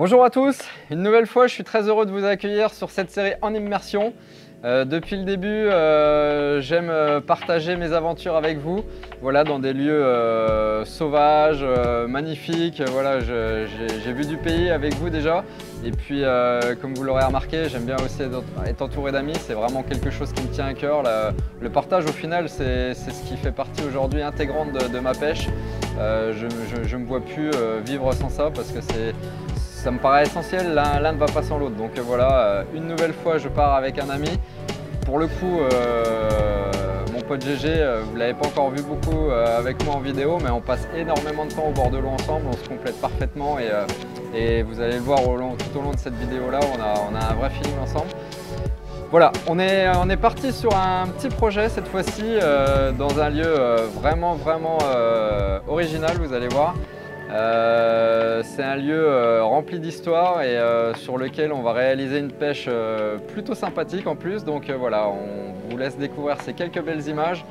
Bonjour à tous, une nouvelle fois je suis très heureux de vous accueillir sur cette série en immersion. Depuis le début, j'aime partager mes aventures avec vous, voilà, dans des lieux sauvages, magnifiques. Voilà, j'ai vu du pays avec vous déjà. Et puis, comme vous l'aurez remarqué, j'aime bien aussi être entouré d'amis. C'est vraiment quelque chose qui me tient à cœur. Le partage, au final, c'est ce qui fait partie aujourd'hui intégrante de ma pêche. Je ne me vois plus vivre sans ça parce que ça me paraît essentiel, l'un ne va pas sans l'autre. Donc voilà, une nouvelle fois je pars avec un ami. Pour le coup, mon pote GG, vous ne l'avez pas encore vu beaucoup avec moi en vidéo, mais on passe énormément de temps au bord de l'eau ensemble, on se complète parfaitement et vous allez le voir tout au long de cette vidéo là, on a un vrai feeling ensemble. Voilà, on est parti sur un petit projet cette fois-ci dans un lieu vraiment original, vous allez voir. C'est un lieu rempli d'histoire et sur lequel on va réaliser une pêche plutôt sympathique en plus. Donc voilà, on vous laisse découvrir ces quelques belles images.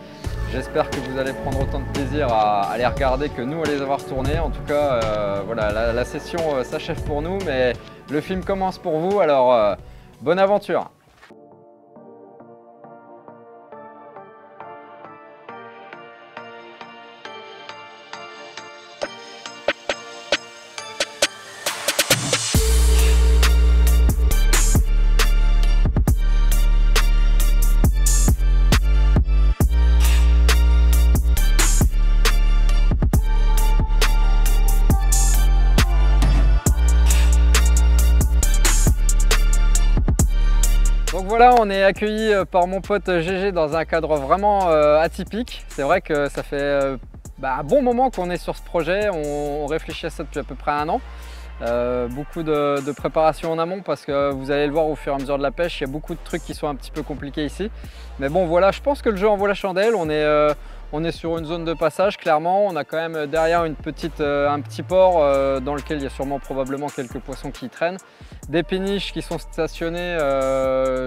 J'espère que vous allez prendre autant de plaisir à les regarder que nous à les avoir tournées. En tout cas, voilà, la session s'achève pour nous, mais le film commence pour vous. Alors, bonne aventure! Donc voilà, on est accueilli par mon pote GG dans un cadre vraiment atypique. C'est vrai que ça fait un bon moment qu'on est sur ce projet, on réfléchit à ça depuis à peu près un an. Beaucoup de préparation en amont parce que vous allez le voir au fur et à mesure de la pêche, il y a beaucoup de trucs qui sont un petit peu compliqués ici. Mais bon voilà, je pense que le jeu en vaut la chandelle, on est sur une zone de passage clairement, on a quand même derrière un petit port dans lequel il y a sûrement probablement quelques poissons qui y traînent. Des péniches qui sont stationnées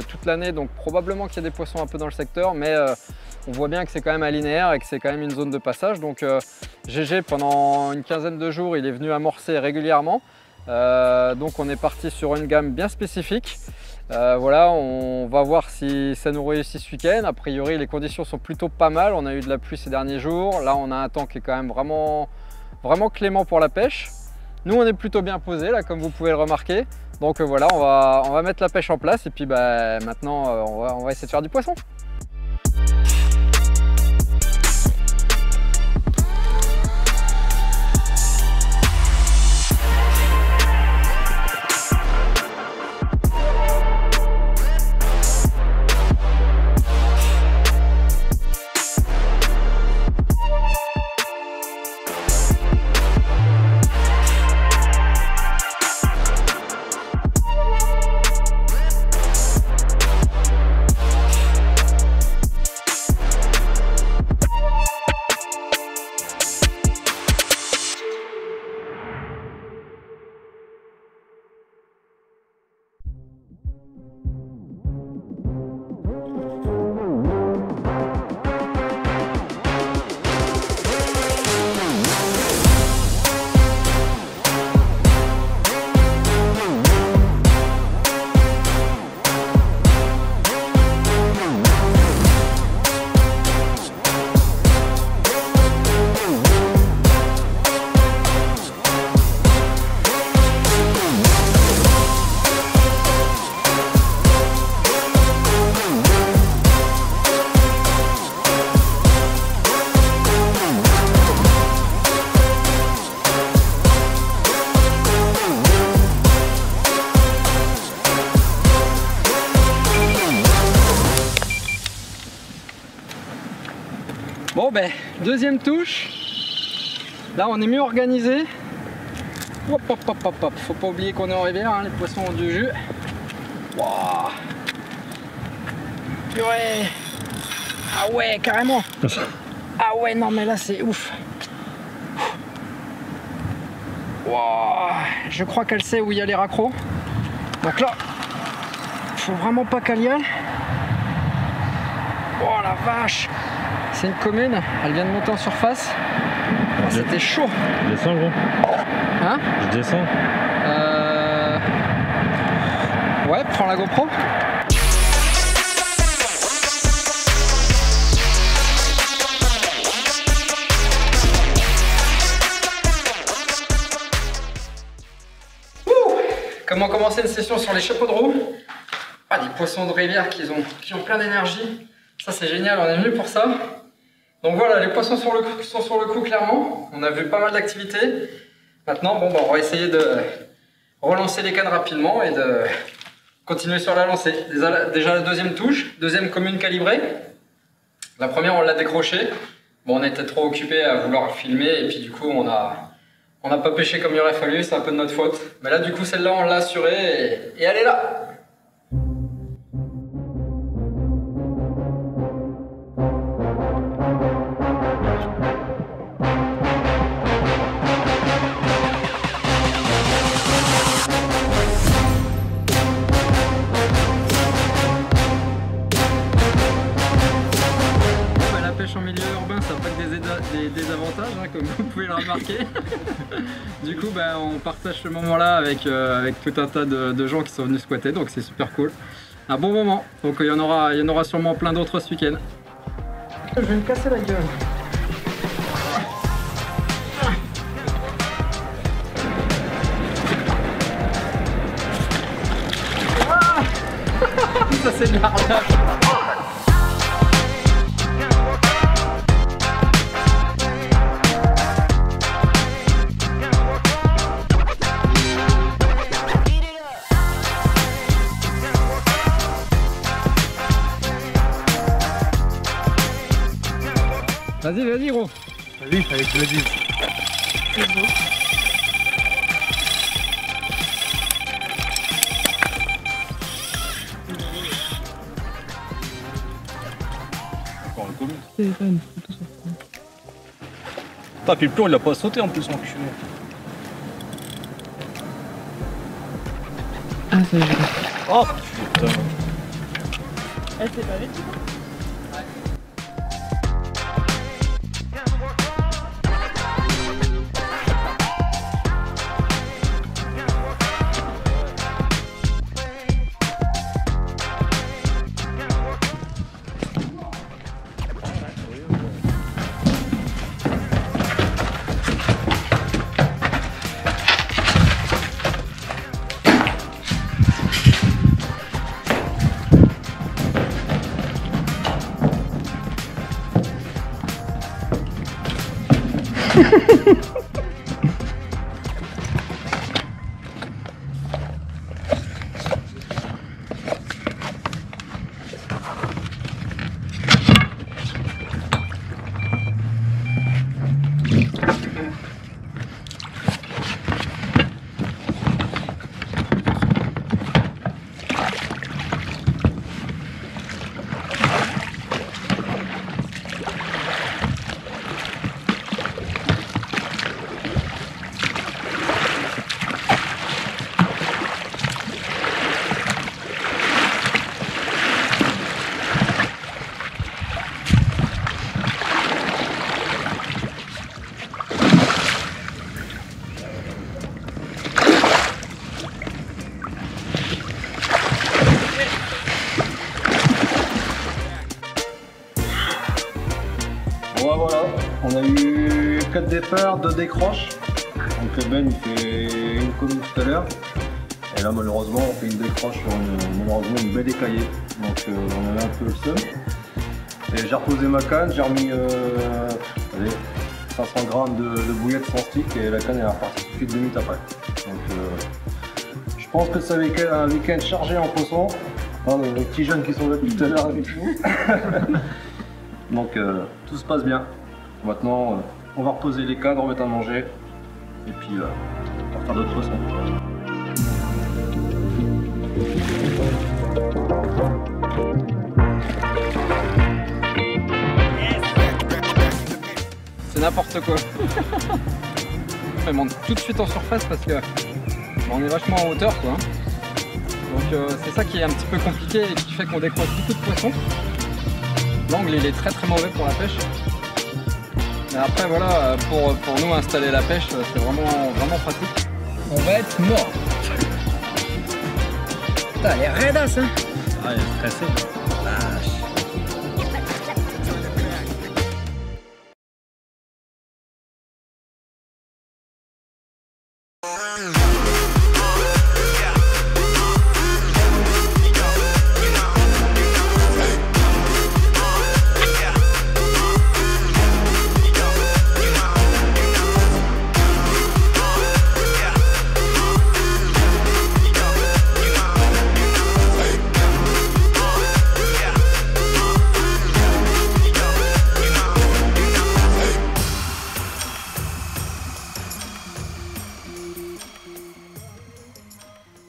toute l'année, donc probablement qu'il y a des poissons un peu dans le secteur, mais on voit bien que c'est quand même linéaire et que c'est quand même une zone de passage. Donc GG, pendant une quinzaine de jours, il est venu amorcer régulièrement. Donc on est parti sur une gamme bien spécifique. Voilà, on va voir si ça nous réussit ce week-end. A priori, les conditions sont plutôt pas mal. On a eu de la pluie ces derniers jours. Là, on a un temps qui est quand même vraiment clément pour la pêche. Nous, on est plutôt bien posé là, comme vous pouvez le remarquer. Donc voilà, on va mettre la pêche en place et puis maintenant, on va essayer de faire du poisson. Bon deuxième touche, là on est mieux organisé. Hop, hop, hop, hop, hop. Faut pas oublier qu'on est en rivière, hein, les poissons ont du jus. Wow. Ouais. Ah ouais, carrément. Ah ouais, non mais là c'est ouf. Wow. Je crois qu'elle sait où il y a les raccrocs. Donc là, faut vraiment pas qu'elle y aille. Oh la vache. C'est une commune, elle vient de monter en surface. C'était chaud. Je descends gros. Hein? Je descends. Ouais, prends la GoPro. Comment commencer une session sur les chapeaux de roue? Ah, des poissons de rivière qui ont plein d'énergie. Ça c'est génial, on est venu pour ça. Donc voilà, les poissons sont sur le coup clairement. On a vu pas mal d'activités. Maintenant, bon, on va essayer de relancer les cannes rapidement et de continuer sur la lancée. Déjà la deuxième touche, deuxième commune calibrée. La première on l'a décrochée. Bon, on était trop occupé à vouloir filmer et puis du coup on n'a pas pêché comme il aurait fallu, c'est un peu de notre faute. Mais là du coup celle-là on l'a assurée et elle est là. En milieu urbain, ça n'a pas que des désavantages, hein, comme vous pouvez le remarquer. Du coup, on partage ce moment-là avec tout un tas de gens qui sont venus squatter, donc c'est super cool. Un bon moment, donc il y en aura sûrement plein d'autres ce week-end. Je vais me casser la gueule. Ah ça c'est de l'arnaque. Vas-y gros. Vas-y, avec plaisir. Encore le commun. Putain, puis le plomb il a pas sauté en plus en cul. Ah, ça y est. Oh putain. Elle s'est pas vite. Voilà, on a eu 4 départs, 2 décroches. Donc Ben il fait une commune tout à l'heure. Et là malheureusement on fait une décroche sur une belle écaillée. Donc on avait un peu le seum. Et j'ai reposé ma canne, j'ai remis 500 grammes de bouillette sans stick et la canne est repartie tout de suite 2 minutes après. Donc je pense que c'est un week-end chargé en poisson. Hein, les petits jeunes qui sont là tout à l'heure avec nous. Donc tout se passe bien. Maintenant on va reposer les cannes, remettre à manger et puis on va faire d'autres poissons. C'est n'importe quoi. Elle monte tout de suite en surface parce que on est vachement en hauteur quoi. Donc c'est ça qui est un petit peu compliqué et qui fait qu'on décroche beaucoup de poissons. L'angle il est très mauvais pour la pêche. Mais après voilà, pour nous installer la pêche, c'est vraiment pratique. On va être mort. Putain, elle est raidasse, hein. Ah, elle est stressée.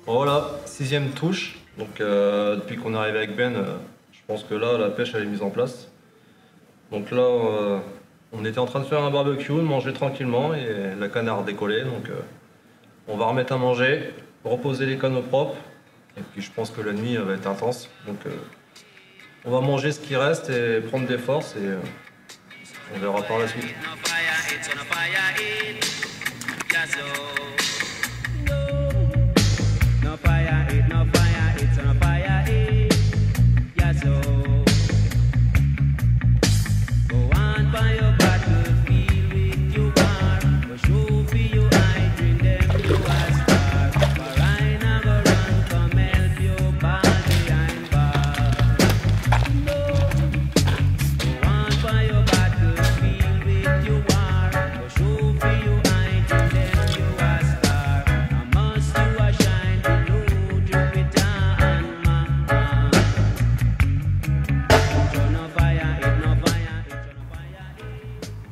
Voilà, 6e touche. Donc depuis qu'on est arrivé avec Ben, je pense que là la pêche elle est mise en place. Donc là on était en train de faire un barbecue, de manger tranquillement et la canne a redécollé. Donc on va remettre à manger, reposer les cannes au propre. Et puis je pense que la nuit va être intense. Donc on va manger ce qui reste et prendre des forces et on verra par la suite.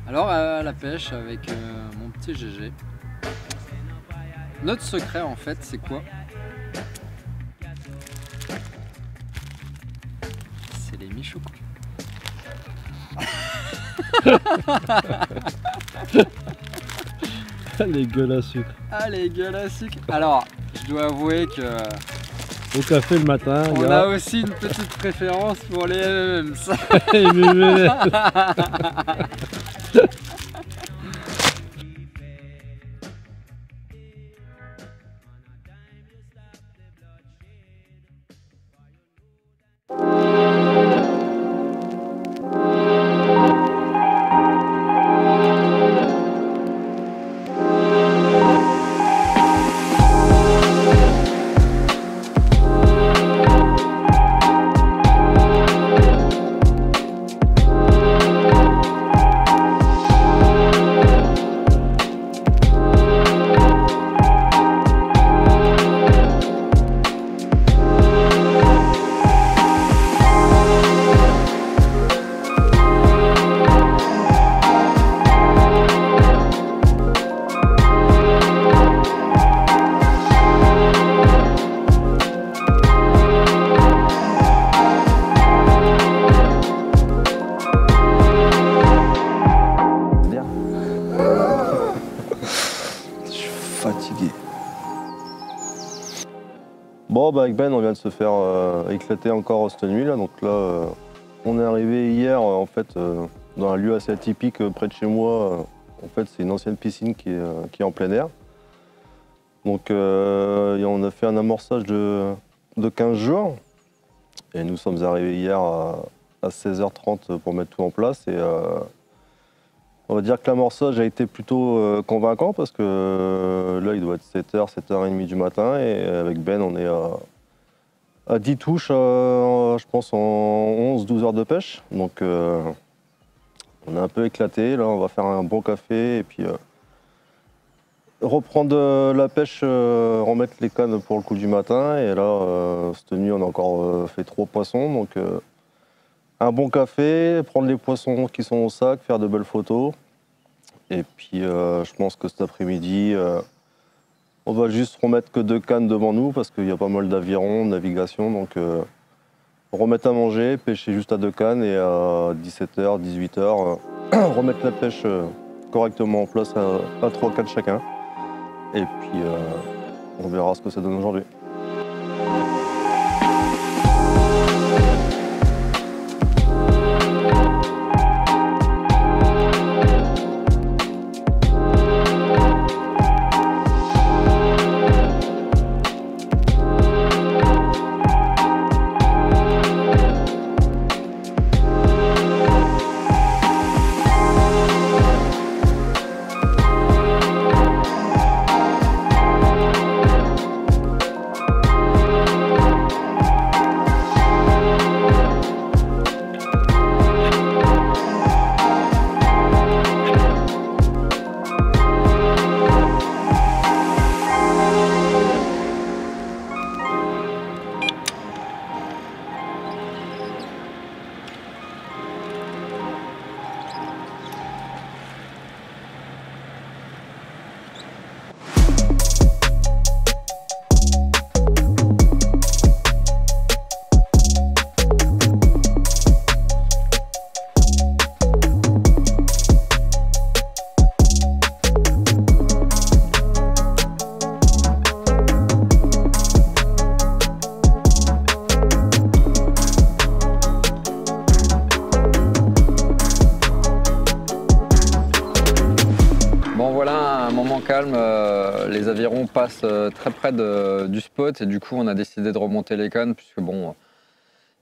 Alors à la pêche avec mon petit GG. Notre secret en fait c'est quoi? C'est les michoucous. Les gueules à sucre. Ah les gueules à sucre. Alors je dois avouer que Au café le matin, on a aussi une petite préférence pour les M&M's. Bon, bah avec Ben, on vient de se faire éclater encore cette nuit là. Donc là, on est arrivé hier en fait dans un lieu assez atypique près de chez moi. En fait, c'est une ancienne piscine qui est en plein air. Donc on a fait un amorçage de 15 jours. Et nous sommes arrivés hier à 16h30 pour mettre tout en place. Et on va dire que l'amorçage a été plutôt convaincant parce que là, il doit être 7h, 7h30 du matin. Et avec Ben, on est à 10 touches, je pense, en 11-12 heures de pêche. Donc, on est un peu éclaté. Là, on va faire un bon café et puis reprendre la pêche, remettre les cannes pour le coup du matin. Et là, cette nuit, on a encore fait 3 poissons. Donc, un bon café, prendre les poissons qui sont au sac, faire de belles photos. Et puis je pense que cet après-midi, on va juste remettre que 2 cannes devant nous parce qu'il y a pas mal d'avirons, de navigation. Donc remettre à manger, pêcher juste à 2 cannes et à 17h, 18h, remettre la pêche correctement en place à 3 cannes chacun. Et puis on verra ce que ça donne aujourd'hui. Bon voilà, un moment calme, les avirons passent très près du spot et du coup on a décidé de remonter les cannes puisque bon,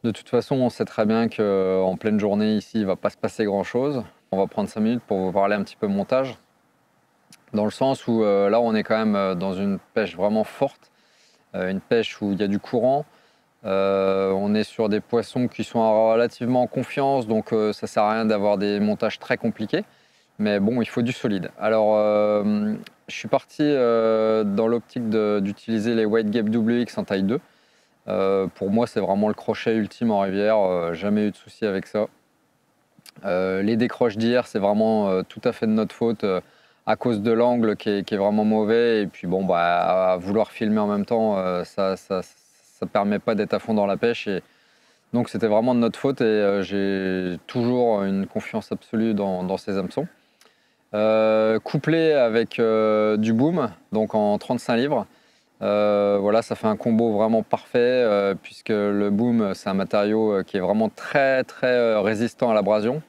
de toute façon on sait très bien qu'en pleine journée ici il ne va pas se passer grand chose. On va prendre 5 minutes pour vous parler un petit peu montage, dans le sens où là on est quand même dans une pêche vraiment forte, une pêche où il y a du courant. On est sur des poissons qui sont relativement en confiance, donc ça sert à rien d'avoir des montages très compliqués. Mais bon, il faut du solide. Alors, je suis parti dans l'optique d'utiliser les White Gape WX en taille 2. Pour moi, c'est vraiment le crochet ultime en rivière. Jamais eu de souci avec ça. Les décroches d'hier, c'est vraiment tout à fait de notre faute à cause de l'angle qui est vraiment mauvais. Et puis, bon, bah, à vouloir filmer en même temps, ça permet pas d'être à fond dans la pêche. Et donc, c'était vraiment de notre faute. Et j'ai toujours une confiance absolue dans ces hameçons. Couplé avec du boom, donc en 35 livres. Voilà, ça fait un combo vraiment parfait puisque le boom, c'est un matériau qui est vraiment très très résistant à l'abrasion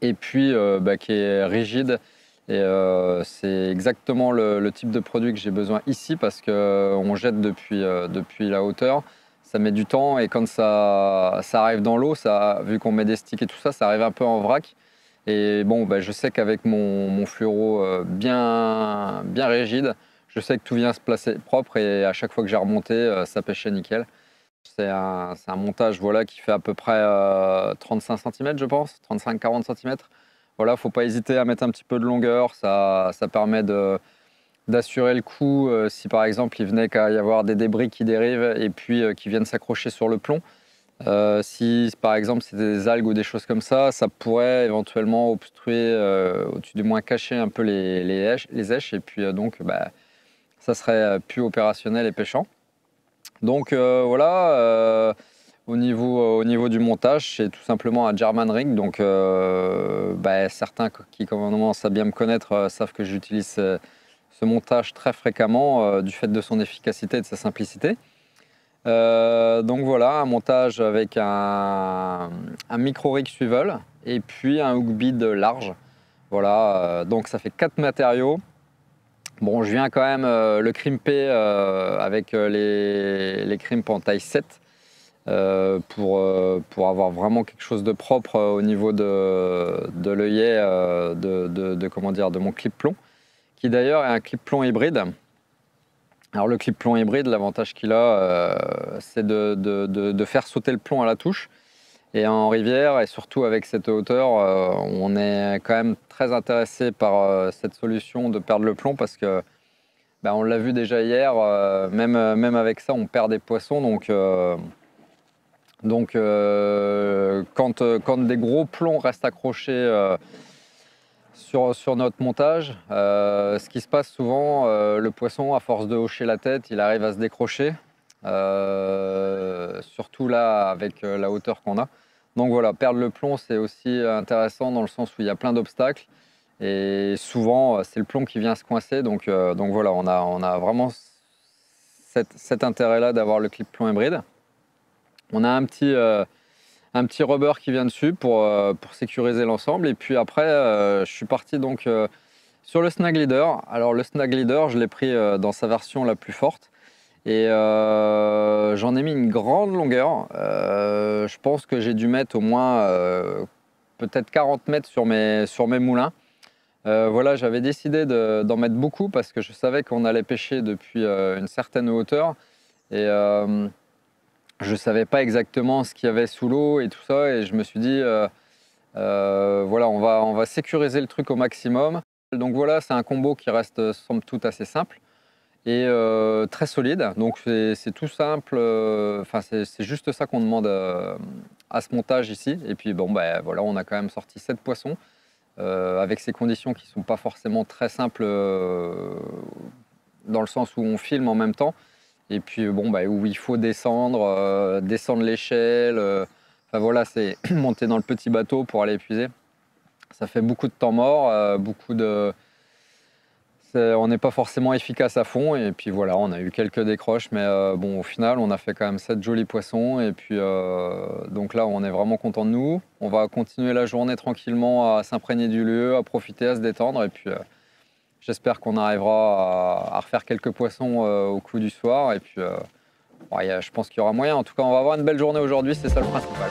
et puis qui est rigide. Et c'est exactement le type de produit que j'ai besoin ici parce qu'on jette depuis la hauteur. Ça met du temps et quand ça arrive dans l'eau, vu qu'on met des sticks et tout ça, ça arrive un peu en vrac. Et bon, je sais qu'avec mon fluoro bien rigide, je sais que tout vient se placer propre et à chaque fois que j'ai remonté, ça pêchait nickel. C'est un montage voilà, qui fait à peu près 35 cm, je pense, 35-40 cm. Voilà, il ne faut pas hésiter à mettre un petit peu de longueur, ça permet d'assurer le coup si par exemple il venait qu'à y avoir des débris qui dérivent et puis qui viennent s'accrocher sur le plomb. Si par exemple c'est des algues ou des choses comme ça pourrait éventuellement obstruer, au-dessus du moins cacher un peu les èches et puis donc ça serait plus opérationnel et pêchant. Donc voilà, au niveau du montage, c'est tout simplement un German rig. Donc certains qui commencent à bien me connaître savent que j'utilise ce montage très fréquemment du fait de son efficacité et de sa simplicité. Donc voilà, un montage avec un micro rig swivel et puis un hook bead large. Voilà, donc ça fait 4 matériaux. Bon, je viens quand même le crimper avec les crimps en taille 7 pour avoir vraiment quelque chose de propre au niveau de l'œillet de mon clip plomb, qui d'ailleurs est un clip plomb hybride. Alors le clip plomb hybride, l'avantage qu'il a, c'est de faire sauter le plomb à la touche. Et en rivière, et surtout avec cette hauteur, on est quand même très intéressé par cette solution de perdre le plomb parce que, on l'a vu déjà hier, même avec ça, on perd des poissons. Donc quand des gros plombs restent accrochés sur notre montage, ce qui se passe souvent, le poisson, à force de hocher la tête, il arrive à se décrocher, surtout là avec la hauteur qu'on a. Donc voilà, perdre le plomb, c'est aussi intéressant dans le sens où il y a plein d'obstacles et souvent c'est le plomb qui vient se coincer. Donc voilà, on a vraiment cet intérêt-là d'avoir le clip plomb hybride. On a un petit rubber qui vient dessus pour sécuriser l'ensemble. Et puis après, je suis parti donc sur le snag leader. Alors le snag leader, je l'ai pris dans sa version la plus forte. Et j'en ai mis une grande longueur. Je pense que j'ai dû mettre au moins peut-être 40 mètres sur mes moulins. Voilà, j'avais décidé d'en mettre beaucoup parce que je savais qu'on allait pêcher depuis une certaine hauteur. Et je ne savais pas exactement ce qu'il y avait sous l'eau et tout ça, et je me suis dit, voilà, on va sécuriser le truc au maximum. Donc voilà, c'est un combo qui reste somme toute assez simple et très solide. Donc c'est tout simple, c'est juste ça qu'on demande à ce montage ici. Et puis bon, voilà, on a quand même sorti 7 poissons avec ces conditions qui ne sont pas forcément très simples dans le sens où on filme en même temps. Et puis où il faut descendre l'échelle. Voilà, c'est monter dans le petit bateau pour aller épuiser. Ça fait beaucoup de temps mort, on n'est pas forcément efficace à fond. Et puis voilà, on a eu quelques décroches, mais au final, on a fait quand même 7 jolis poissons. Et puis donc là, on est vraiment content de nous. On va continuer la journée tranquillement à s'imprégner du lieu, à profiter, à se détendre. Et puis J'espère qu'on arrivera à refaire quelques poissons au coup du soir. Et puis, ouais, je pense qu'il y aura moyen. En tout cas, on va avoir une belle journée aujourd'hui, c'est ça le principal.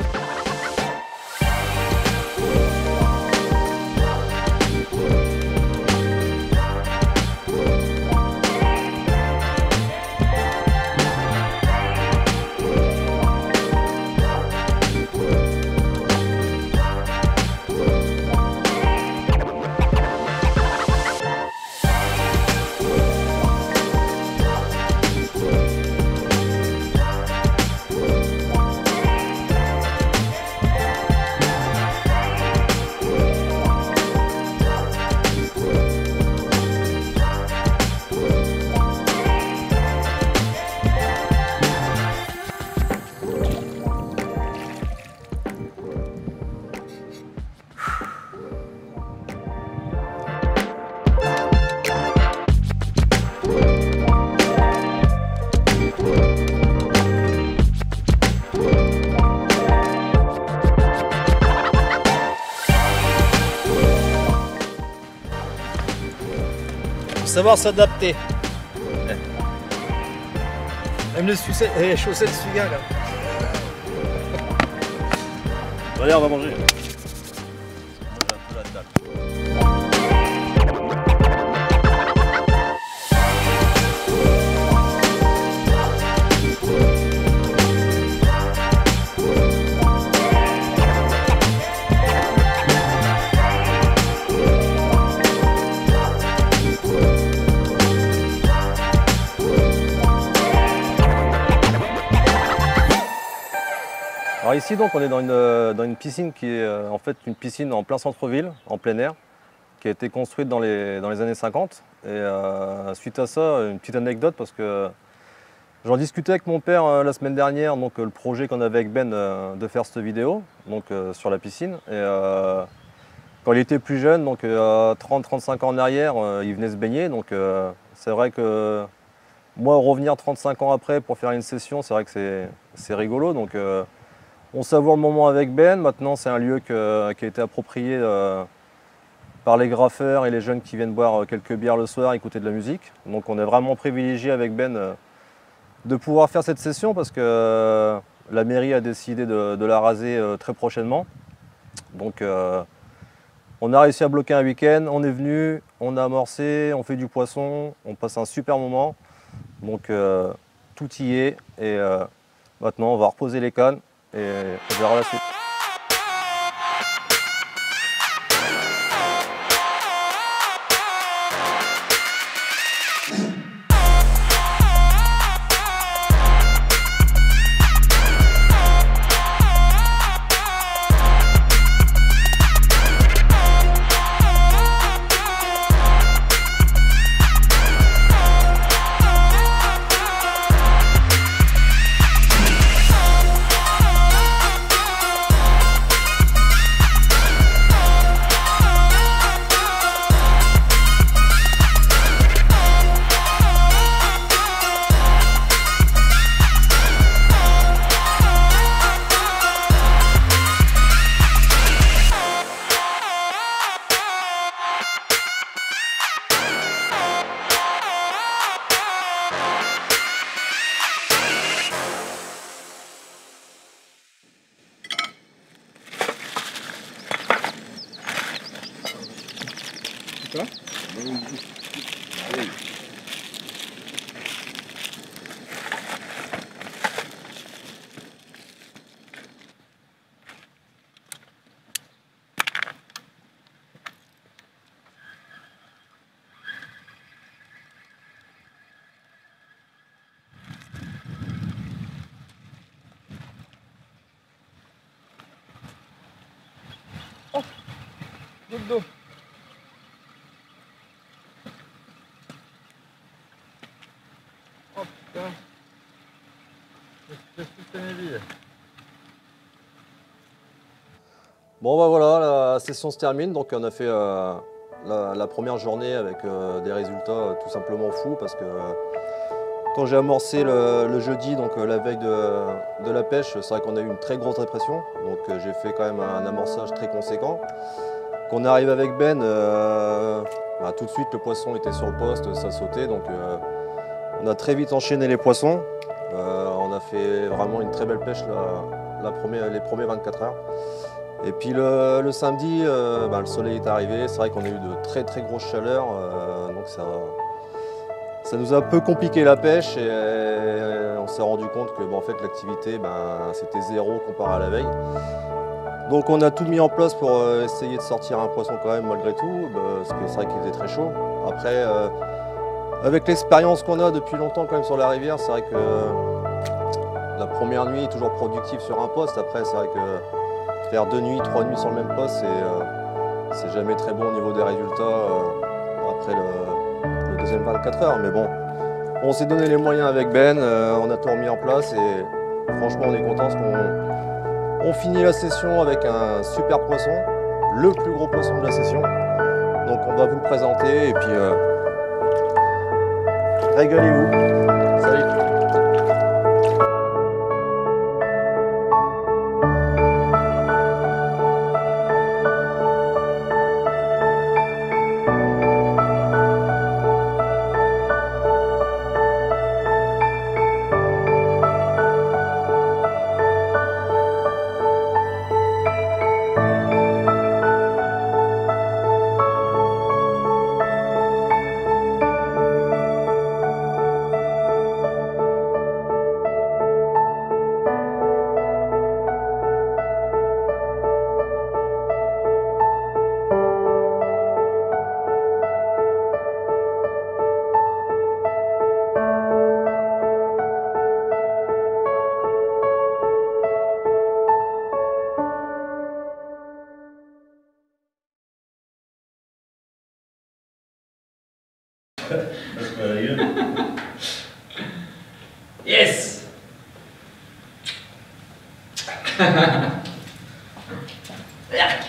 Savoir s'adapter. Même les chaussettes Suga là. Allez, on va manger. Alors ici donc on est dans une piscine qui est en fait une piscine en plein centre-ville, en plein air, qui a été construite dans les années 50. Et suite à ça, une petite anecdote parce que j'en discutais avec mon père la semaine dernière, donc le projet qu'on avait avec Ben de faire cette vidéo, donc sur la piscine. Et quand il était plus jeune, donc à 30-35 ans en arrière, il venait se baigner. Donc c'est vrai que moi revenir 35 ans après pour faire une session, c'est vrai que c'est rigolo. Donc on savoure le moment avec Ben. Maintenant, c'est un lieu qui a été approprié par les graffeurs et les jeunes qui viennent boire quelques bières le soir, écouter de la musique. Donc on est vraiment privilégié avec Ben de pouvoir faire cette session parce que la mairie a décidé de la raser très prochainement. Donc on a réussi à bloquer un week-end, on est venu, on a amorcé, on fait du poisson, on passe un super moment. Donc tout y est et maintenant on va reposer les cannes. Et on verra la suite. Goutte d'eau. Oh putain. Je suis vide. Bon bah voilà, la session se termine, donc on a fait la première journée avec des résultats tout simplement fous parce que quand j'ai amorcé le jeudi, donc la veille de la pêche, c'est vrai qu'on a eu une très grosse répression, donc j'ai fait quand même un amorçage très conséquent. Qu'on arrive avec Ben, bah, tout de suite le poisson était sur le poste, ça sautait, donc on a très vite enchaîné les poissons. On a fait vraiment une très belle pêche les premiers 24 heures. Et puis le samedi, bah, le soleil est arrivé, c'est vrai qu'on a eu de très très grosses chaleurs, donc ça nous a un peu compliqué la pêche et on s'est rendu compte que en fait, l'activité c'était zéro comparé à la veille. Donc on a tout mis en place pour essayer de sortir un poisson quand même malgré tout, parce que c'est vrai qu'il faisait très chaud. Après, avec l'expérience qu'on a depuis longtemps quand même sur la rivière, c'est vrai que la première nuit est toujours productive sur un poste. Après, c'est vrai que faire 2 nuits, 3 nuits sur le même poste, c'est jamais très bon au niveau des résultats après le deuxième 24 heures. Mais bon, on s'est donné les moyens avec Ben, on a tout remis en place et franchement on est content parce qu'on finit la session avec un super poisson, le plus gros poisson de la session. Donc on va vous le présenter et puis régalez-vous. Salut. Yes. Erk.